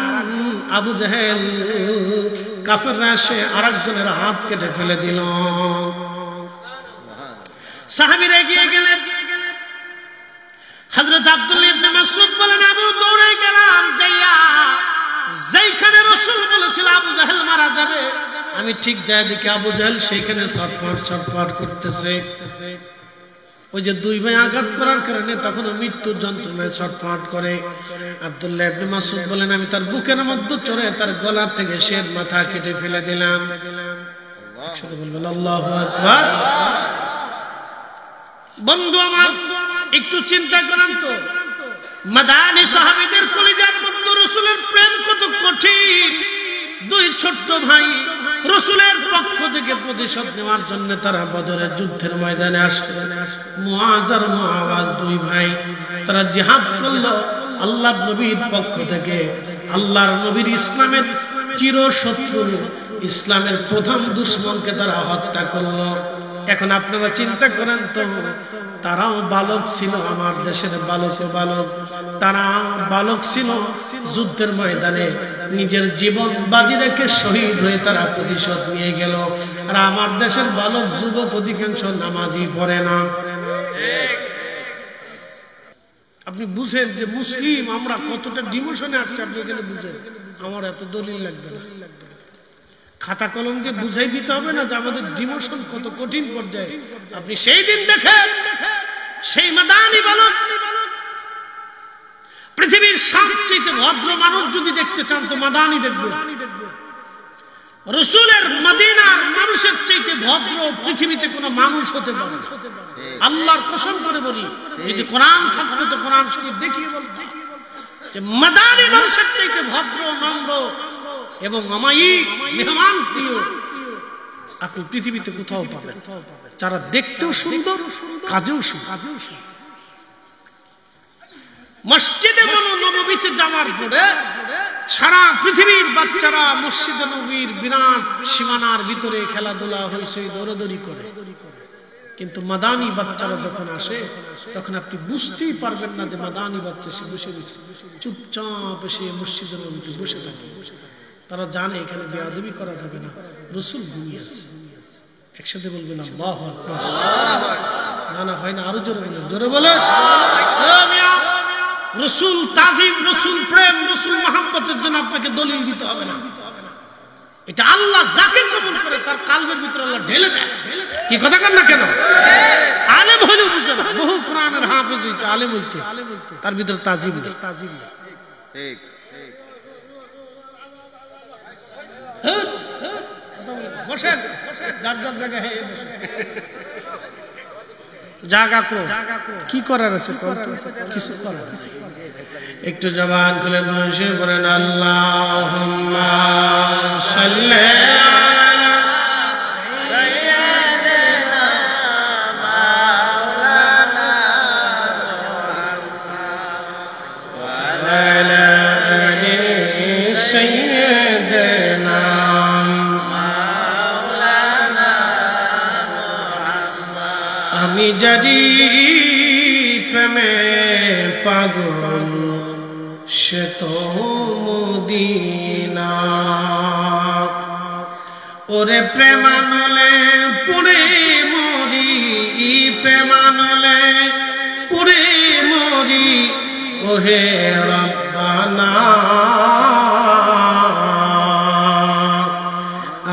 আবু জাহেল কাফেররা এসে আরেকজনের হাত কেটে ফেলে দিল। সাহাবীরা এগিয়ে গেলেন। হযরত আব্দুল্লাহ ইবনে মাসউদ বলেন, আমি দৌড়ে গেলাম, যাইয়া যেখানে রাসূল বলেছিল আবু জাহেল মারা যাবে, আমি ঠিক যায় দেখি আবু জাহেল সেইখানে ছটফট ছটফট করতেছে। ওই যে দুই ভাই আঘাত করার কারণে তখন মৃত্যুর যন্ত্রণায় ছটফট করে। আব্দুল্লাহ ইবনে মাসউদ বলেন, আমি তার বুকের মধ্যে চড়ে তার গলা থেকে শের মাথা কেটে ফেলে দিলাম। একসাথে বলবেন আল্লাহু আকবার। বন্ধু আমার, একটু চিন্তা করেন তো, মাদানী সাহাবীদের কলিজার মধ্যে রাসূলের প্রেম কত কঠিন। দুই ছোট্ট ভাই রাসূলের পক্ষ থেকে প্রতিশোধ নেওয়ার জন্য তারা বদরের যুদ্ধের ময়দানে আসলেন। মুআজ আর মুআওয়াজ দুই ভাই, তারা জিহাদ করলো আল্লাহর নবীর পক্ষ থেকে। আল্লাহর নবীর ইসলামের চিরশত্রু, ইসলামের প্রথম দুশমনকে তারা হত্যা করলো। এখন আপনারা চিন্তা করেন তো, তারাও বালক ছিল, আমার দেশের বালকও বালক, তারা বালক ছিল, যুদ্ধের ময়দানে নিজের জীবন বাজি রেখে শহীদ হয়ে তারা প্রতিশোধ নিয়ে গেল। আর আমার দেশের বালক যুবক অধিকাংশ নামাজই পড়ে না। আপনি বুঝেন যে মুসলিম আমরা কতটা ডিমোশনে আসছে, আপনি এখানে বুঝেন। আমার এত দলিল লাগবে না, খাতা কলম দিয়ে বুঝাই দিতে হবে না যে আমাদের ডিমোশন কত কঠিন পর্যায়ে। আপনি সেই দিন দেখেন, সেই মাদানী বালক, পৃথিবীর সবচেয়ে ভদ্র মানুষ যদি দেখতে চান তো মাদানী দেখবেন। রাসূলের মদিনার মানুষের চাইতে ভদ্র পৃথিবীতে কোনো মানুষ হতে পারে। আল্লাহর কসম করে বলি, যদি কোরআন থাকতো তো কোরআন শরীফ দেখিয়ে বলতো যে মাদানী মানুষের চাইতে ভদ্র, নম্র এবং অমায়িক, মেহমান প্রিয় আপনি পৃথিবীতে কোথাও পাবেন। যারা দেখতেও সুন্দর, কাজেও সুন্দর। মসজিদে নববীতে যাওয়ার পরে সারা পৃথিবীর বাচ্চারা মসজিদে নববীর বিরাট সীমানার ভিতরে খেলাধুলা হইছে, দৌড়াদৌড়ি করে, কিন্তু মাদানী বাচ্চারা যখন আসে তখন আপনি বুঝতেই পারবেন না যে মাদানী বাচ্চা সে বসে রয়েছে, চুপচাপ এসে মসজিদে নববীতে বসে থাকে। তারা জানে এখানে বেয়াদবি করা যাবে না, রাসূল ঘুমিয়েছে। একসাথে বলবেন আল্লাহু আকবার। না না হয় না, আরো জোরে বলেন, জোরে বলেন। রাসূল তাজিম, রাসূল প্রেম, রাসূল মহব্বতের জন্য আপনাকে দলিল দিতে হবে না। এটা আল্লাহ যাকে কবুল করে তার কালবের ভিতরে আল্লাহ ঢেলে দেয়। কি কথা কন না কেন? আলেম হলেও বুঝে না, বহু কোরআনের হাফেজ হয়েছে, আলেম হয়েছে, তার ভিতরে তাজিম নেই। ঠিক বসেন, যার যার জায়গায় জায়গা কি করার আছে, কিছু করার আছে। একটু জবান খুলে বসে পড়েন আল্লাহুম্মা সাল্লি আলা সাইয়্যিদিনা মাওলানা ওয়া আলা আলি সাইয়্যিদিনা মাওলানা মুহাম্মদ। আমি জানি প্রেমে পাগল সে তো মদিনা, ওরে প্রেমানলে পুরে মরি, প্রেমানলে পুরে মরি, ওহে রব্বানা।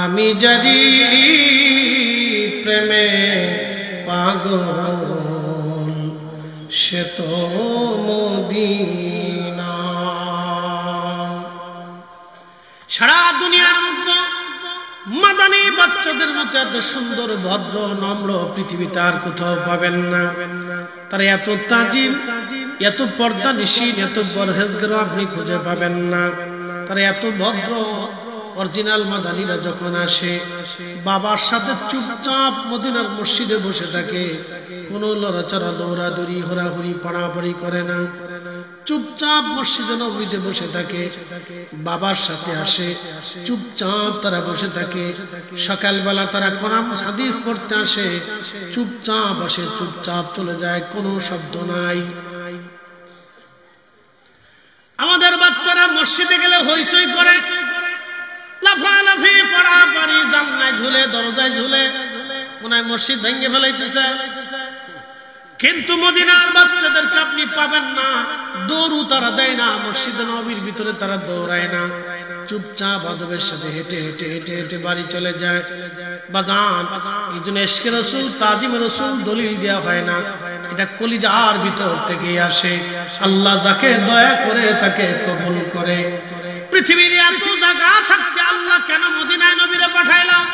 আমি জানি প্রেমে পাগল সে তো মদিনা। সারা দুনিয়ার মধ্যে মাদানী বাচ্চাদের মতো এত সুন্দর, ভদ্র, নম্র পৃথিবীতে আর কোথাও পাবেন না। তারা এত তাজিম, এত পর্দা নিশীন, এত পরহেজগার আপনি খুঁজে পাবেন না। তারা এত ভদ্র। অরিজিনাল মাদানীরা যখন আসে বাবার সাথে চুপচাপ মদিনার মসজিদে বসে থাকে, কোনো লড়াচড়া দৌড়াদৌড়ি হোরাহুরি পড়াপড়ি করে না, চুপচাপ মসজিদে নববীতে বসে থাকে। বাবার সাথে আসে, চুপচাপ তারা বসে থাকে। সকালবেলা তারা কোরআন হাদিস পড়তে আসে, চুপচাপ আসে, চুপচাপ চলে যায়, কোনো শব্দ নাই। আমাদের বাচ্চারা মসজিদে গেলে হইচই করে, লাফালাফি পড়াপড়ি, জানলায় ঝুলে, দরজায় ঝুলে, মনে হয় মসজিদ ভেঙে ফেলাইতেছে। কিন্তু মদিনার বাচ্চাদেরকে আপনি পাবেন না, দৌড়ও তারা দেয় না, মসজিদে নববীর ভিতরে তারা দৌড়ায় না, চুপচাপ আদবের সাথে হেঁটে হেঁটে হেঁটে হেঁটে বাড়ি চলে যায়। বাজান, এই জন্য ইশকে রাসূল, তাজিমে রাসূল দলিল দেওয়া হয় না, এটা কলিজার ভিতর থেকে আসে। আল্লাহ যাকে দয়া করে তাকে কবুল করে। পৃথিবীর এত জায়গা থাকতে আল্লাহ কেন মদিনায় নবীরে পাঠাইলাম?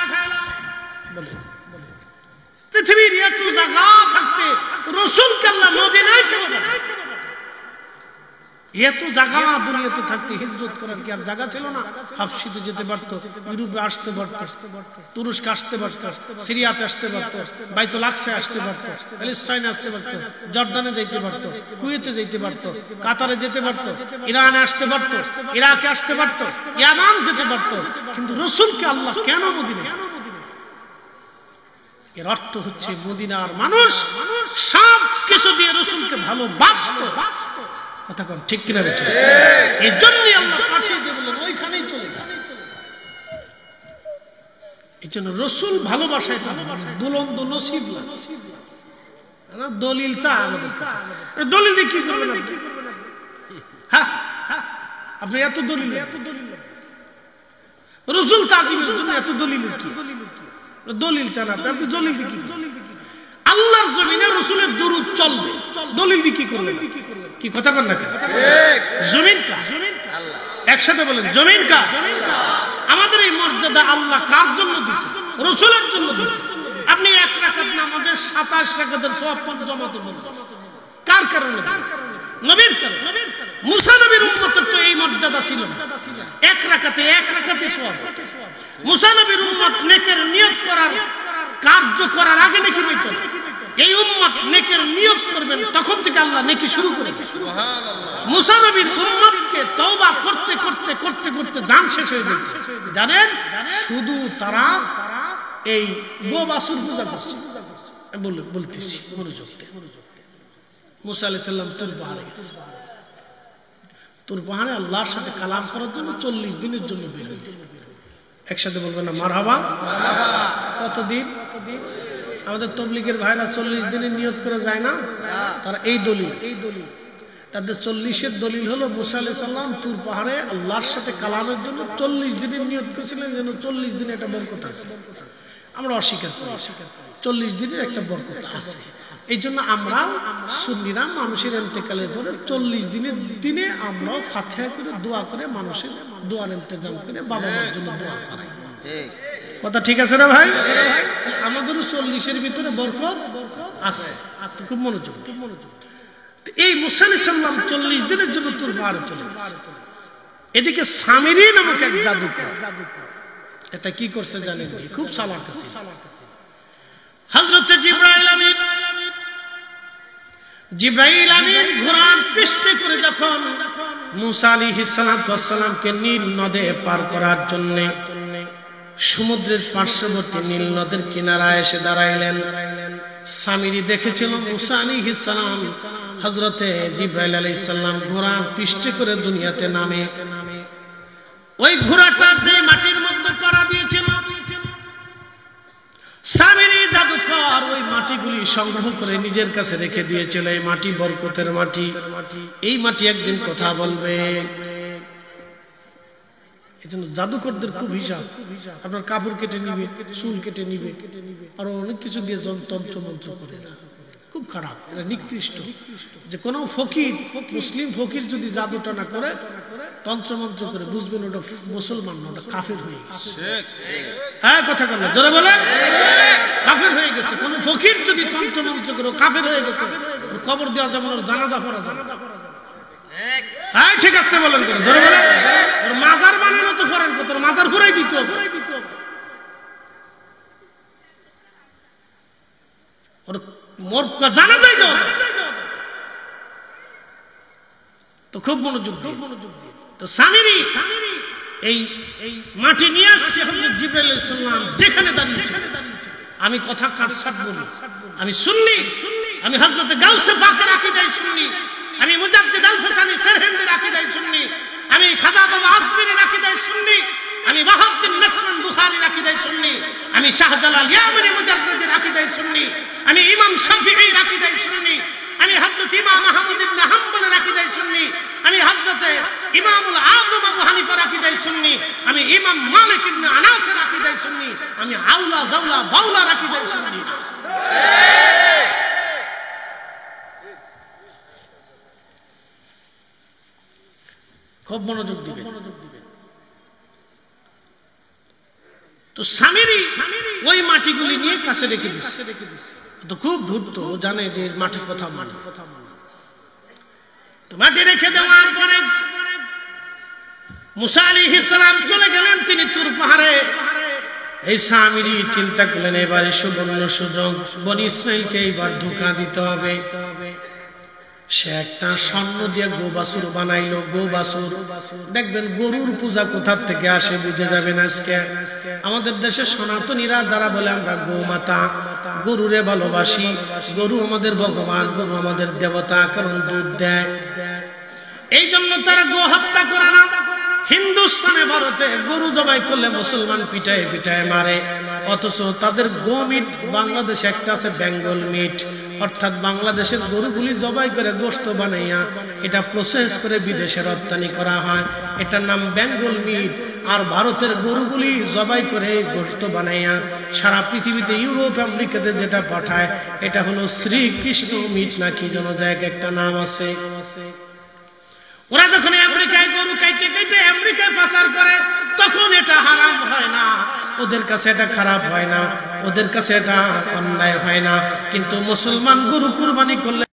পৃথিবীর এত জায়গা থাকতে রাসূলকে আল্লাহ মদিনায় কেন পাঠাইলেন? এত জায়গা দুনিয়াতে থাকতে হিজরত করার কি আর জায়গা ছিল না? হাবশিতে যেতে পারত, ইউরোপে আসতে পারত, তুরস্কে আসতে পারত, সিরিয়াতে আসতে পারত, বাইতুল আকসায় আসতে পারত, প্যালেস্টাইনে আসতে পারত, জর্দানে যেতে পারত, কুয়েতে যেতে পারত, কাতারে যেতে পারত, ইরানে আসতে পারত, ইরাকে আসতে পারত, ইয়ামান যেতে পারত। কিন্তু রাসূলকে আল্লাহ কেন মদিনায়? এর অর্থ হচ্ছে মদিনার মানুষ সব কিছু দিয়ে রাসূলকে ভালোবাসত। কথা কম ঠিক কিনা বেঠিক? এই জন্যই আল্লাহ পাঠিয়ে দিয়ে বললেন ওইখানেই চলে যা। এই জন্য রাসূল ভালোবাসা এটা বুলন্দ নসিব লাগে। দলিল চা আমাদের কাছে, দলিল দিয়ে কি করবেন আপনি? হ্যাঁ, আপনি এত দলিল, রাসূল তাজিমের জন্য এত দলিল কি? দলিল চান আপনি, দলিল দিয়ে কি? আল্লাহর জমিনে রাসূলের দুরূদ চলবে, দলিল দিয়ে কি করবেন? কি কথা বল না? জমিন কা? একসাথে বলেন, জমিন কা? আমাদের এই মর্যাদা আল্লাহ কার জন্য দিয়েছে? রাসূলের জন্য দিয়েছে। আপনি এক রাকাত নামাজের 27 রাকাতের সওয়াব জমাতে বলবেন কার কারণে? নবীর কারণে। মুসা নবীর উম্মতের তো এই মর্যাদা ছিল না, এক রাকাতে সওয়াব। মুসা নবীর উম্মত নেকের নিয়ত করার, কার্য করার আগে নেকি পেত। এই উম্মত নেকের নিয়ত করবেন, তখন থেকে আল্লাহ নেকি শুরু করে দেন। সুবহানাল্লাহ। মুসা নবীর উম্মতকে তওবা করতে করতে করতে করতে জান শেষ হয়ে গেছে। জানেন, শুধু তারা এই গোবাসুর পূজা করছে। বলতেছি মনোযোগ দিয়ে। মুসা আলাইহিস সালাম তুর পাহাড়ে গেছে। তুর পাহাড়ে আল্লাহর সাথে কালাম করার জন্য 40 দিনের জন্য বের হইলেন। একসাথে বলবেন না মারহাবা? কতদিন? আমাদের তবলিগের ভাইরা 40 দিনের নিয়ত করে যায় না, তারা এই দলিল, তাদের 40-এর দলিল হলো মুসা আলাইহিস সালাম তুর পাহাড়ে আল্লাহর সাথে কালামের জন্য 40 দিনের নিয়ত করেছিলেন, যেন 40 দিনে একটা বরকত আছে। আমরা অস্বীকার করি, 40 দিনের একটা বরকত আছে। এই জন্য আমরা সুন্নিরা মানুষের ইন্তেকালের পরে 40 দিনের দিনে আমরাও ফাতিহা করে দোয়া করে মানুষের দোয়ার ইন্তজাম করে বাবা মার জন্য দোয়া করাই। কথা ঠিক আছে না ভাই? আমাদেরও 40-এর ভিতরে বরকত আছে। খুব মনোযোগ দিয়ে। এই মুসা আলাইহিস সালাম 40 দিনের জন্য তুর পাহাড়ে চলে গেছে। এদিকে সামিরি নামক এক জাদুকর, এটা কি করছে জানেন? খুব চালাক ছিল। হযরত জিবরাইল আমিন ঘোড়ার পিষ্টে করে যখন মুসা আলাইহিস সালামকে নীল নদে পার করার জন্য সমুদ্রের পার্শ্ববর্তী নীল নদের কিনারায় এসে দাঁড়াইলেন, সামিরি দেখেছিল মুসা আলাইহিস সালাম হযরতে জিবরাইল আলাইহিস সালাম ঘোড়ার পিষ্টে করে দুনিয়াতে নামে। ওই ঘোড়াটা যে মাটির মধ্যে পাড়া দিয়েছিল, সামিরি জাদুকর ওই মাটিগুলি সংগ্রহ করে নিজের কাছে রেখে দিয়েছিল। এই মাটি বরকতের মাটি, এই মাটি একদিন কথা বলবে। এই জন্য জাদুকরদের খুব হিসাব। আপনার কাপড় কেটে নিবে, চুল কেটে নিবে, আরো অনেক কিছু দিয়ে তন্ত্র মন্ত্র করে না। খুব খারাপ, এটা নিকৃষ্ট। যে কোনো ফকির, মুসলিম ফকির যদি জাদুটা না করে, তন্ত্র মন্ত্র করে, বুঝবেন ওটা মুসলমান না, ওটা কাফের হয়ে গেছে। হ্যাঁ, কথা বলেন, জোরে বলেন, কাফের হয়ে গেছে। কোন ফকির যদি তন্ত্র মন্ত্র করে, কাফের হয়ে গেছে। কবর দেওয়া যাবে না, জানাজা পড়া যাবে না। হ্যাঁ ঠিক আছে বলেন করে জোরে বলেন। ওর মাজার বানানো তো করেন কত, মাজার ঘুরাই দিত। ওর মোর জানা যায় তো খুব মনোযোগ তো সামিরি এই মাটি নিয়ে আসছে হযরত জিবরাইল আলাইহিস সালাম যেখানে দাঁড়িয়েছে। আমি কথা কাটছাট বলি, আমি সুন্নি, আমি হযরত গাউসে পাকের আকীদায় সুন্নি, আমি মুজাদ্দিদ আল ফাসানি সেরহিন্দের আকীদায় সুন্নি, আমি খাজা বাবা আজমিরের আকীদায় সুন্নি, আমি ওয়াহাবউদ্দিন নকশবন্দ বুখারীর আকীদায় সুন্নি, আমি শাহজালাল ইয়ামানি মুজাদ্দিদের আকীদায় সুন্নি, আমি ইমাম শাফিঈর আকীদায় সুন্নি, আমি হযরত ইমাম আহমদ ইবনে হাম্বলের আকীদায় সুন্নি, আমি হযরত ইমামুল আযম আবু হানিফার আকীদায় সুন্নি, আমি ইমাম মালিক ইবনে আনাসের আকীদায় সুন্নি, আমি আউলা জাওলা বাউলার আকীদায় সুন্নি। খুব মনোযোগ দিবে। তো সামিরি ওই মাটিগুলি নিয়ে কাছে রেখে দিচ্ছে। তো খুব ধূর্ত, জানে যে মাটি কথা মানে। তো মাটি রেখে দেওয়ার পরে মুসা আলাইহিস সালাম চলে গেলেন তিনি তুর পাহাড়ে। এই সামিরি চিন্তা করলেন এবারে সুবর্ণ সুযোগ, বনি ইসরাইলকে এবার ধোঁকা দিতে হবে। সে একটা স্বর্ণ দিয়ে গোবাছুর বানাইলো। গোবাছুর দেখবেন গরুর পূজা কোথা থেকে আসে বুঝে যাবেন। আজকে আমাদের দেশে সনাতনীরা যারা বলে আমরা গোমাতা, গরুরে ভালোবাসি, গরু আমাদের ভগবান, গরু আমাদের দেবতা, কারণ দুধ দেয়, এই জন্য তারা গো হত্যা করে না। হিন্দুস্তানে ভারতে গরু জবাই করলে মুসলমান পিটায় পিটায় মারে, অথচ তাদের গো মিট বাংলাদেশে একটা আছে বেঙ্গল মিট, অর্থাৎ বাংলাদেশের গরুগুলি জবাই করে গোশত বানাইয়া এটা প্রসেস করে বিদেশে রপ্তানি করা হয়, এটার নাম বেঙ্গল মিট। আর ভারতের গরুগুলি জবাই করে গোশত বানাইয়া সারা পৃথিবীতে ইউরোপ আমেরিকাতে যেটা পাঠায় এটা হলো শ্রীকৃষ্ণ মিট না কি যেন জায়গা একটা নাম আছে। ওরা যখন আমেরিকায় গরু কাইটে কাইটে আমেরিকায় পাচার করে তখন এটা হারাম হয় না, ওদের কাছে এটা খারাপ হয় না, ওদের কাছে এটা অন্যায় হয় না। কিন্তু মুসলমান গরু কুরবানি করলে